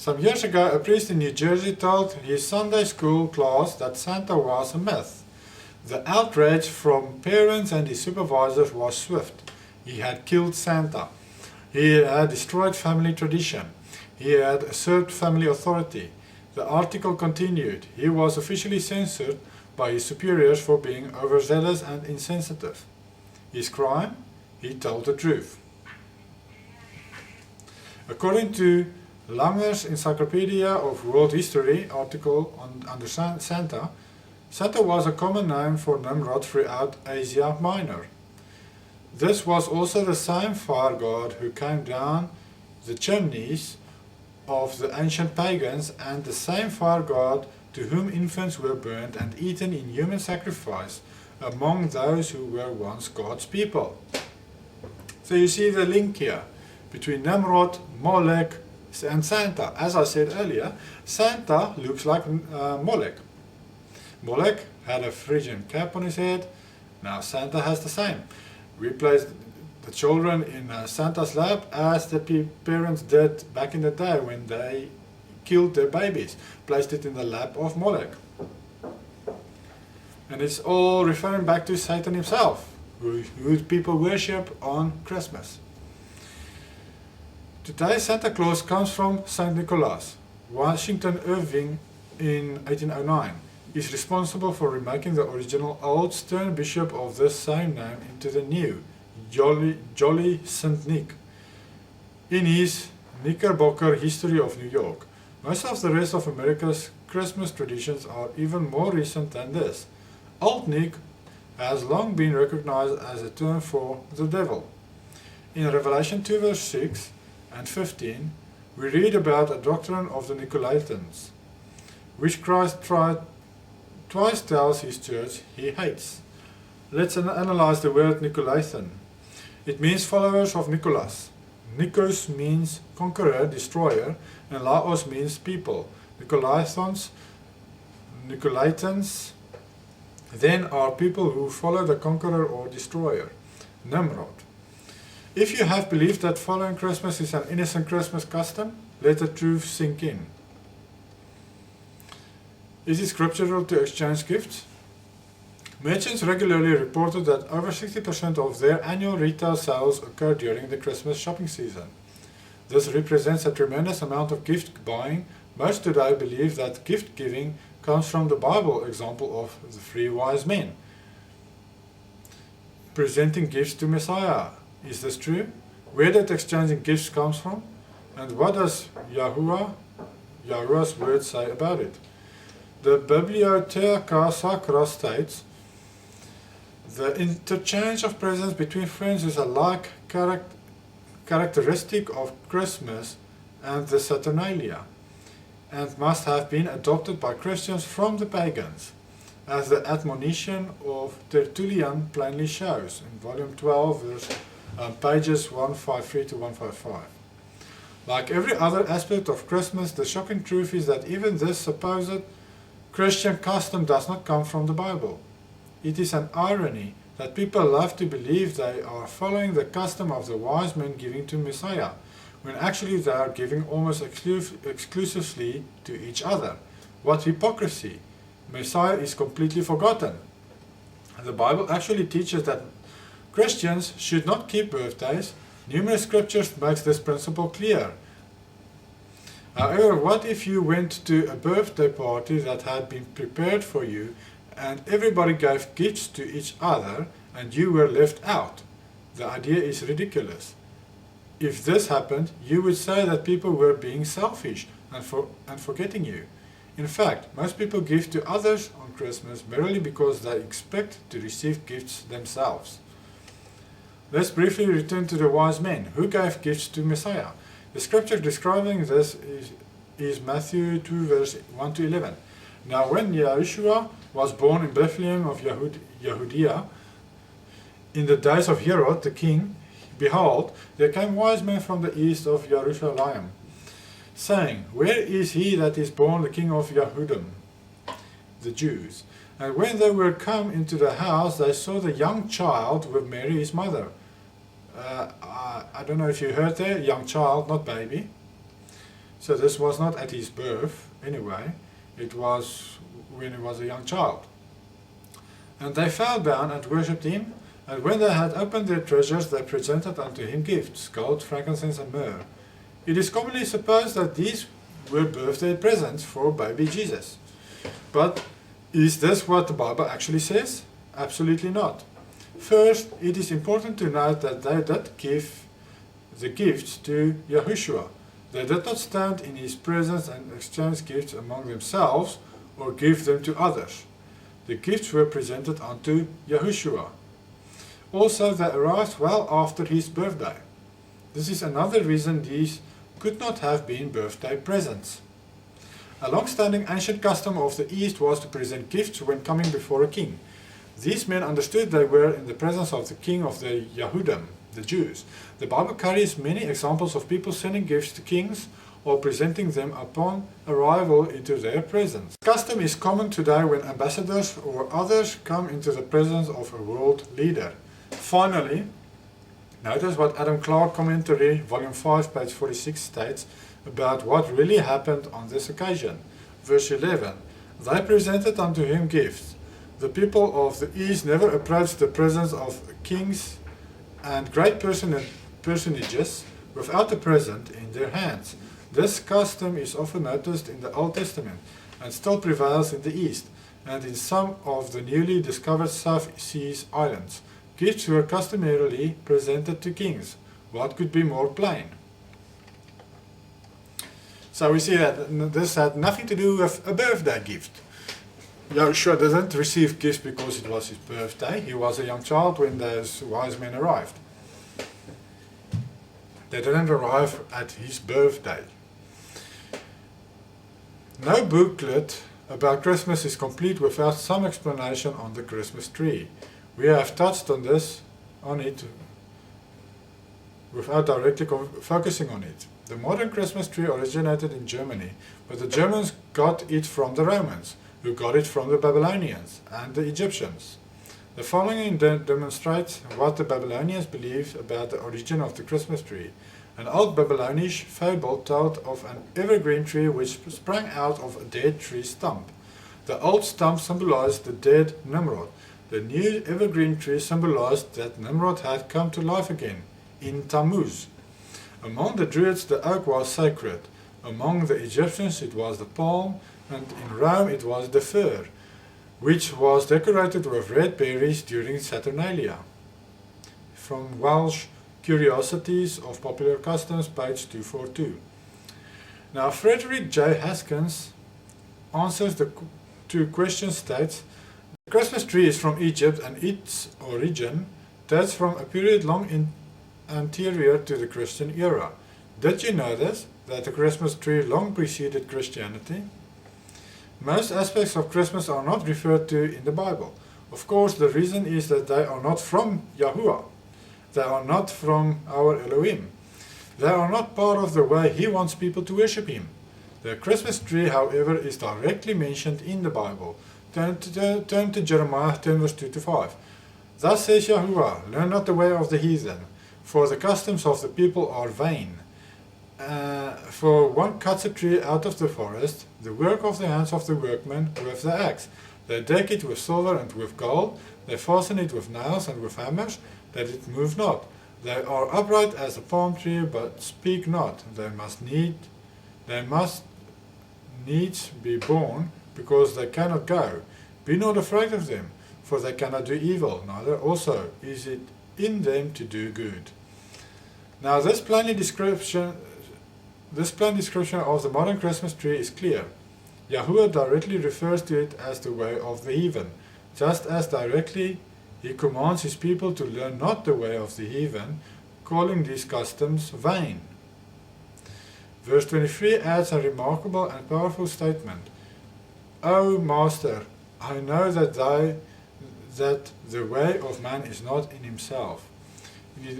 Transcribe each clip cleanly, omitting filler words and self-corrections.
Some years ago, a priest in New Jersey told his Sunday school class that Santa was a myth. The outrage from parents and his supervisors was swift. He had killed Santa. He had destroyed family tradition. He had usurped family authority. The article continued. He was officially censored by his superiors for being overzealous and insensitive. His crime? He told the truth. According to Langer's Encyclopedia of World History article under Santa, Santa was a common name for Nimrod throughout Asia Minor. This was also the same fire god who came down the chimneys of the ancient pagans, and the same fire god to whom infants were burned and eaten in human sacrifice among those who were once God's people. So you see the link here between Nimrod, Molech, and Santa. As I said earlier, Santa looks like Molech. Molech had a Phrygian cap on his head. Now Santa has the same. We placed the children in Santa's lap as the parents did back in the day when they killed their babies. Placed it in the lap of Molech. And it's all referring back to Satan himself, who people worship on Christmas. Today Santa Claus comes from St. Nicholas. Washington Irving in 1809 is responsible for remaking the original old stern bishop of this same name into the new, Jolly St. Nick, in his Knickerbocker History of New York. Most of the rest of America's Christmas traditions are even more recent than this. Old Nick has long been recognized as a term for the devil. In Revelation 2 verse 6 and 15, we read about a doctrine of the Nicolaitans, which Christ twice tells his church he hates. Let's analyze the word Nicolaitan. It means followers of Nicholas. Nikos means conqueror, destroyer, and Laos means people. Nicolaitans then are people who follow the conqueror or destroyer, Nimrod. If you have believed that following Christmas is an innocent Christmas custom, let the truth sink in. Is it scriptural to exchange gifts? Merchants regularly reported that over 60% of their annual retail sales occur during the Christmas shopping season. This represents a tremendous amount of gift buying. Most today believe that gift giving comes from the Bible example of the 3 wise men presenting gifts to Messiah. Is this true? Where did exchanging gifts come from? And what does Yahuwah's word say about it? The Bibliotheca Sacra states, the interchange of presents between friends is a like characteristic of Christmas and the Saturnalia, and must have been adopted by Christians from the pagans, as the admonition of Tertullian plainly shows in volume 12, pages 153 to 155. Like every other aspect of Christmas, the shocking truth is that even this supposed Christian custom does not come from the Bible. It is an irony that people love to believe they are following the custom of the wise men giving to Messiah, when actually they are giving almost exclusively to each other. What hypocrisy! Messiah is completely forgotten. The Bible actually teaches that Christians should not keep birthdays. Numerous scriptures make this principle clear. However, what if you went to a birthday party that had been prepared for you and everybody gave gifts to each other and you were left out? The idea is ridiculous. If this happened, you would say that people were being selfish and forgetting you. In fact, most people give to others on Christmas merely because they expect to receive gifts themselves. Let's briefly return to the wise men who gave gifts to Messiah. The scripture describing this is Matthew 2 verse 1 to 11. Now when Yahuwah was born in Bethlehem of Judea, in the days of Herod the king, behold, there came wise men from the east of Jerusalem, saying, Where is he that is born the king of Yehudim? The Jews. And when they were come into the house, they saw the young child with Mary his mother. I don't know if you heard there, young child, not baby. So this was not at his birth anyway, it was when he was a young child. And they fell down and worshipped him, and when they had opened their treasures, they presented unto him gifts, gold, frankincense, and myrrh. It is commonly supposed that these were birthday presents for baby Jesus. But is this what the Bible actually says? Absolutely not. First, it is important to note that they did give the gifts to Yahushua. They did not stand in his presence and exchange gifts among themselves or give them to others. The gifts were presented unto Yahushua. Also, they arrived well after his birthday. This is another reason these could not have been birthday presents. A long-standing ancient custom of the East was to present gifts when coming before a king. These men understood they were in the presence of the king of the Yahudim, the Jews. The Bible carries many examples of people sending gifts to kings or presenting them upon arrival into their presence. The custom is common today when ambassadors or others come into the presence of a world leader. Finally, notice what Adam Clarke Commentary, Volume 5, page 46 states about what really happened on this occasion. Verse 11, they presented unto him gifts. The people of the East never approached the presence of kings and great personages without a present in their hands. This custom is often noticed in the Old Testament and still prevails in the East and in some of the newly discovered South Seas islands. Gifts were customarily presented to kings. What could be more plain? So we see that this had nothing to do with a birthday gift. Yahushua didn't receive gifts because it was his birthday. He was a young child when those wise men arrived. They didn't arrive at his birthday. No booklet about Christmas is complete without some explanation on the Christmas tree. We have touched on it without directly focusing on it. The modern Christmas tree originated in Germany, but the Germans got it from the Romans, who got it from the Babylonians and the Egyptians. The following demonstrates what the Babylonians believed about the origin of the Christmas tree. An old Babylonish fable told of an evergreen tree which sprang out of a dead tree stump. The old stump symbolized the dead Nimrod. The new evergreen tree symbolized that Nimrod had come to life again, in Tammuz. Among the Druids the oak was sacred. Among the Egyptians it was the palm, and in Rome it was the fir, which was decorated with red berries during Saturnalia. From Welsh Curiosities of Popular Customs, page 242. Now Frederick J. Haskins answers the two questions states, the Christmas tree is from Egypt and its origin dates from a period long anterior to the Christian era. Did you know this, that the Christmas tree long preceded Christianity? Most aspects of Christmas are not referred to in the Bible. Of course, the reason is that they are not from Yahuwah. They are not from our Elohim. They are not part of the way He wants people to worship Him. The Christmas tree, however, is directly mentioned in the Bible. Turn to Jeremiah 10 verse 2-5. Thus says Yahuwah, learn not the way of the heathen, for the customs of the people are vain. For one cuts a tree out of the forest, the work of the hands of the workmen with the axe. They deck it with silver and with gold, they fasten it with nails and with hammers, that it move not. They are upright as a palm tree, but speak not. They must needs be born, because they cannot go. Be not afraid of them, for they cannot do evil, neither also is it in them to do good. Now this plain description of the modern Christmas tree is clear. Yahuwah directly refers to it as the way of the heathen, just as directly He commands His people to learn not the way of the heathen, calling these customs vain. Verse 23 adds a remarkable and powerful statement. O Master, I know that the way of man is not in himself.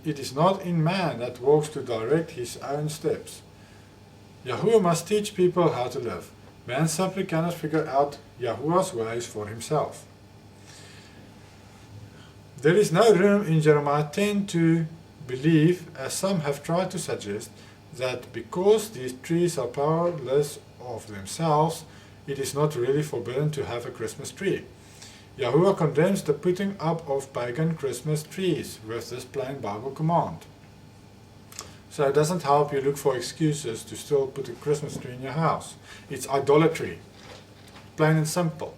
It is not in man that walks to direct his own steps. Yahuwah must teach people how to live. Man simply cannot figure out Yahuwah's ways for himself. There is no room in Jeremiah 10 to believe, as some have tried to suggest, that because these trees are powerless of themselves, it is not really forbidden to have a Christmas tree. Yahuwah condemns the putting up of pagan Christmas trees with this plain Bible command. So it doesn't help you look for excuses to still put a Christmas tree in your house. It's idolatry, plain and simple.